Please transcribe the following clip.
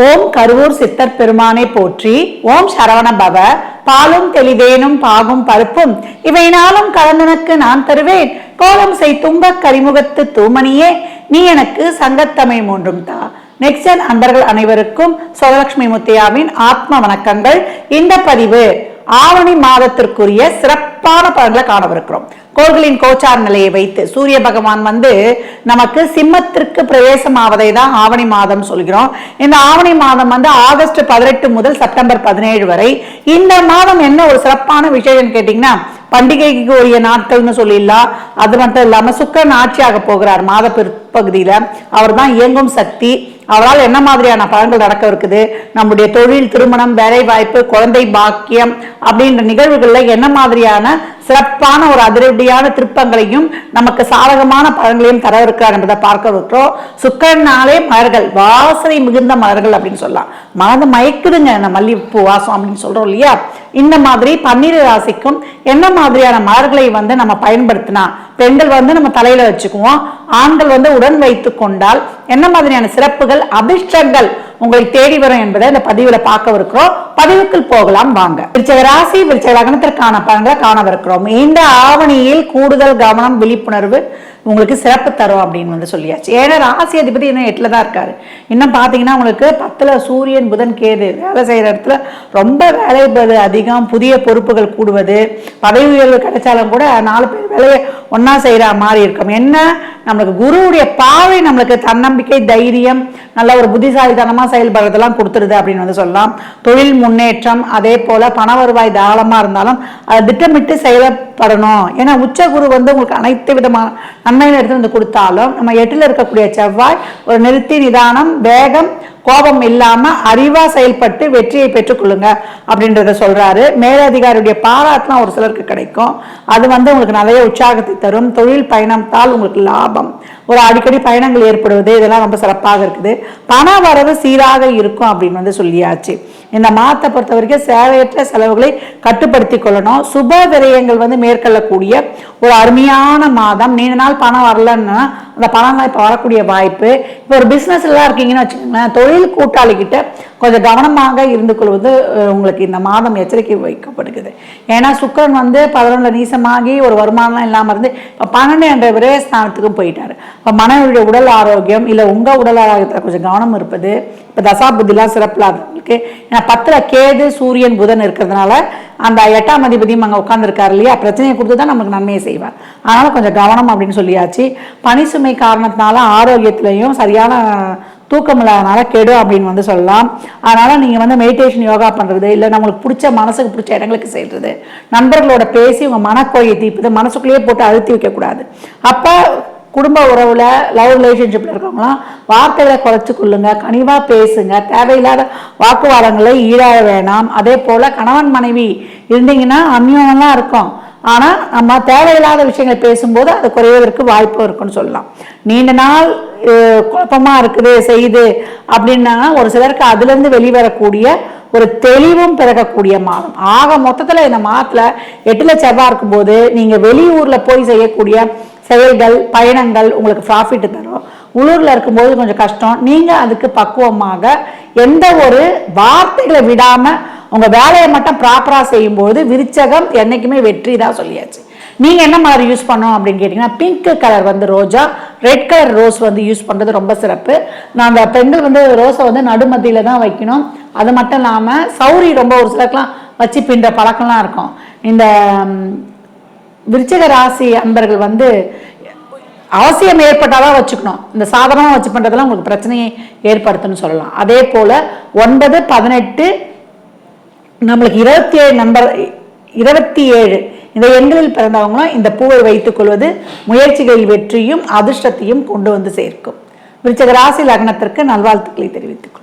ஓம் கருவூர் சித்தர் பெருமானை போற்றி. ஓம் சரவண பவ. பாலும் தெளிதேனும் பாகும் பருப்பும் இவைனாலும் கலந்தனக்கு நான் தருவேன். கோலம் செய் தும்ப கரிமுகத்து தூமணியே நீ எனக்கு சங்கத்தமிழ் மூன்றும் தா. நெக்ஸ்ட் அன்பர்கள் அனைவருக்கும் சுவலட்சுமி முத்தையாவின் ஆத்ம வணக்கங்கள். இந்த பதிவு ஆவணி மாதத்திற்குரிய சிறப்பான பலன்களை காணவிருக்கிறோம். கோள்களின் கோச்சார் நிலையை வைத்து சூரிய பகவான் நமக்கு சிம்மத்திற்கு பிரவேசம் ஆவதை தான் ஆவணி மாதம் சொல்கிறோம். இந்த ஆவணி மாதம் ஆகஸ்ட் 18 முதல் செப்டம்பர் 17 வரை. இந்த மாதம் என்ன ஒரு சிறப்பான விஷயம் கேட்டீங்கன்னா, பண்டிகைக்கு உரிய நாட்கள்னு சொல்லிடலாம். அது மட்டும் இல்லாம சுக்கிரன் ஆட்சியாக போகிறார் மாத பிற்பகுதியில. அவர் தான் இயங்கும் சக்தி. அவரால் என்ன மாதிரியான பலன்கள் நடக்க இருக்குது, நம்முடைய தொழில், திருமணம், வேலை வாய்ப்பு, குழந்தை பாக்கியம் அப்படின்ற நிகழ்வுகள்ல என்ன மாதிரியான சிறப்பான ஒரு அதிரடியான திருப்பங்களையும் நமக்கு சாதகமான பலன்களையும் தர இருக்கிறார் என்பதை பார்க்க இருக்கிறோம். சுக்கிரனாலே மலர்கள், வாசனை மிகுந்த மலர்கள் அப்படின்னு சொல்லலாம். மனது மயக்குதுங்க இந்த மல்லிகைப்பூ வாசம் அப்படின்னு சொல்றோம் இல்லையா. இந்த மாதிரி 12 ராசிக்கும் என்ன மாதிரியான மலர்களை நம்ம பயன்படுத்தினா, பெண்கள் நம்ம தலையில வச்சுக்குவோம், ஆண்கள் உடன் வைத்துக் கொண்டால் என்ன மாதிரியான சிறப்புகள், அதிர்ஷ்டங்கள் உங்களை தேடி வரும் என்பதை இந்த பதிவுல பார்க்க இருக்கிறோம். பதிவுக்குள் போகலாம் வாங்க. விருச்சிக ராசி, விருச்சிக லக்னத்திற்கான பலன்களை காணவிருக்கிறோம். இந்த ஆவணியில் கூடுதல் கவனம், விழிப்புணர்வு உங்களுக்கு சிறப்பு தரும் அப்படின்னு சொல்லியாச்சு. ஏன்னா ராசி அதிபதி இன்னும் 8ல தான் இருக்காரு. இன்னும் பாத்தீங்கன்னா உங்களுக்கு 10ல சூரியன், புதன், கேது. வேலை செய்யற இடத்துல ரொம்ப வேலை அதிகம், புதிய பொறுப்புகள் கூடுவது, பதவி உயர்வு கிடைச்சாலும் கூட 4 பேர் வேலையை ஒன்னா செய்யற மாதிரி இருக்கும். என்ன, நம்மளுக்கு குருவுடைய பார்வை நம்மளுக்கு தன்னம்பிக்கை, தைரியம், நல்ல ஒரு புத்திசாலித்தனமா செயல்படுறதெல்லாம் கொடுத்துருது அப்படின்னு சொல்லலாம். தொழில் முன்னேற்றம், அதே போல பண வருவாய் தாராளமா இருந்தாலும் அதை திட்டமிட்டு செயல்படணும். ஏன்னா உச்ச குரு உங்களுக்கு அனைத்து விதமான நன்மையை எடுத்து கொடுத்தாலும் நம்ம 8ல இருக்கக்கூடிய செவ்வாய் ஒரு நிறுத்தி, நிதானம், வேகம், கோபம் இல்லாம அறிவா செயல்பட்டு வெற்றியை பெற்றுக்கொள்ளுங்க அப்படின்றத சொல்றாரு. மேலதிகாரியுடைய பாராட்டுலாம் ஒரு சிலருக்கு கிடைக்கும். அது உங்களுக்கு நிறைய உற்சாகத்தை தரும். தொழில் பயணத்தால் உங்களுக்கு லாபம், ஒரு அடிக்கடி பயணங்கள் ஏற்படுவது, இதெல்லாம் ரொம்ப சிறப்பாக இருக்குது. பண வரவு சீராக இருக்கும் அப்படின்னு சொல்லியாச்சு. இந்த மாதத்தை பொறுத்த வரைக்கும் சேவையற்ற செலவுகளை கட்டுப்படுத்தி கொள்ளணும். சுப விரயங்கள் மேற்கொள்ளக்கூடிய ஒரு அருமையான மாதம். நீண்ட நாள் பணம் வரலன்னா அந்த பணம் இப்போ வரக்கூடிய வாய்ப்பு. இப்போ ஒரு பிசினஸ் எல்லாம் இருக்கீங்கன்னு வச்சுக்கோங்களேன், தொழில் கூட்டாளி கிட்ட கொஞ்சம் கவனமாக இருந்து கொள்வது உங்களுக்கு இந்த மாதம் எச்சரிக்கை வைக்கப்படுகிறது. ஏன்னா சுக்கிரன் 11ல நீசமாகி ஒரு வருமானம் இல்லாமல் இருந்து இப்போ 12 என்ற விரய ஸ்தானத்துக்கும் போயிட்டாரு. இப்போ மனைவியுடைய உடல் ஆரோக்கியம் இல்லை உங்கள் உடல் ஆரோக்கியத்தில் கொஞ்சம் கவனம் இருப்பது. இப்போ தசா புத்திலாம் சிறப்பில்லாதவங்களுக்கு, ஏன்னா 10ல கேது, சூரியன், புதன் இருக்கிறதுனால அந்த 8ஆம் அதிபதியும் அங்கே உட்காந்துருக்காரு இல்லையா, பிரச்சனையை கொடுத்து தான் நமக்கு நன்மையை செய்வார். அதனால கொஞ்சம் கவனம் அப்படின்னு சொல்லியாச்சு. பனி சுமை காரணத்தினால ஆரோக்கியத்திலையும் சரியான தூக்கம் இல்லாதனால கெடும் அப்படின்னு சொல்லலாம். அதனால நீங்க மெடிடேஷன், யோகா பண்றது, இல்லை நம்மளுக்கு பிடிச்ச மனசுக்கு பிடிச்ச இடங்களுக்கு செய்யறது, நண்பர்களோட பேசி உங்க மனக்கோயை தீர்ப்பது, மனசுக்குள்ளேயே போட்டு அழுத்தி வைக்க கூடாது. அப்ப குடும்ப உறவுல, லவ் ரிலேஷன்ஷிப்ல இருக்கவங்களாம் வார்த்தைகளை குறைச்சு கொள்ளுங்க, கனிவா பேசுங்க, தேவையில்லாத வாக்குவாதங்களை ஈடாக வேணாம். அதே போல கணவன் மனைவி இருந்தீங்கன்னா அந்யோன்யம்லாம் இருக்கும், ஆனா நம்ம தேவையில்லாத விஷயங்களை பேசும்போது அது குறைவதற்கு வாய்ப்பு இருக்குன்னு சொல்லலாம். நீண்ட நாள் குழப்பமா இருக்குது செய்யுது அப்படின்னா ஒரு சிலருக்கு அதுல இருந்து வெளிவரக்கூடிய ஒரு தெளிவும் பிறக்கக்கூடிய மாதம். ஆக மொத்தத்துல இந்த மாதத்துல 8ல செவ்வாய் இருக்கும்போது நீங்க வெளியூர்ல போய் செய்யக்கூடிய செயல்கள், பயணங்கள் உங்களுக்கு ப்ராஃபிட் தரும். உள்ளூர்ல இருக்கும்போது கொஞ்சம் கஷ்டம். நீங்க அதுக்கு பக்குவமாக எந்த ஒரு வார்த்தைகளை விடாம உங்க வேலையை மட்டும் ப்ராப்பரா செய்யும்போது விருச்சகம் என்னைக்குமே வெற்றி தான் சொல்லியாச்சு. நீங்க என்ன மாதிரி யூஸ் பண்ணணும் அப்படின்னு கேட்டீங்கன்னா, பிங்க் கலர் ரோஜா, ரெட் கலர் ரோஸ் யூஸ் பண்றது ரொம்ப சிறப்பு. நான் அந்த பெண்கள் ரோஸை நடுமத்தியில தான் வைக்கணும். அது மட்டும் இல்லாம சௌரி ரொம்ப ஒரு சிலருக்குலாம் வச்சு பின்ற பழக்கம்லாம் இருக்கும். இந்த விருச்சிக ராசி அன்பர்கள் அவசியம் ஏற்பட்டாதான் வச்சுக்கணும். இந்த சாதாரணமாக வச்சு பண்றதெல்லாம் உங்களுக்கு பிரச்சனையை ஏற்படுத்துன்னு சொல்லலாம். அதே போல 9, 18, நம்மளுக்கு 27 நம்பர் 27 இந்த எண்களில் பிறந்தவங்களும் இந்த பூவை வைத்துக் கொள்வது முயற்சிகளில் வெற்றியும் அதிர்ஷ்டத்தையும் கொண்டு சேர்க்கும். விருச்சிக ராசி லக்னத்திற்கு நல்வாழ்த்துக்களை தெரிவித்துக் கொள்ளும்.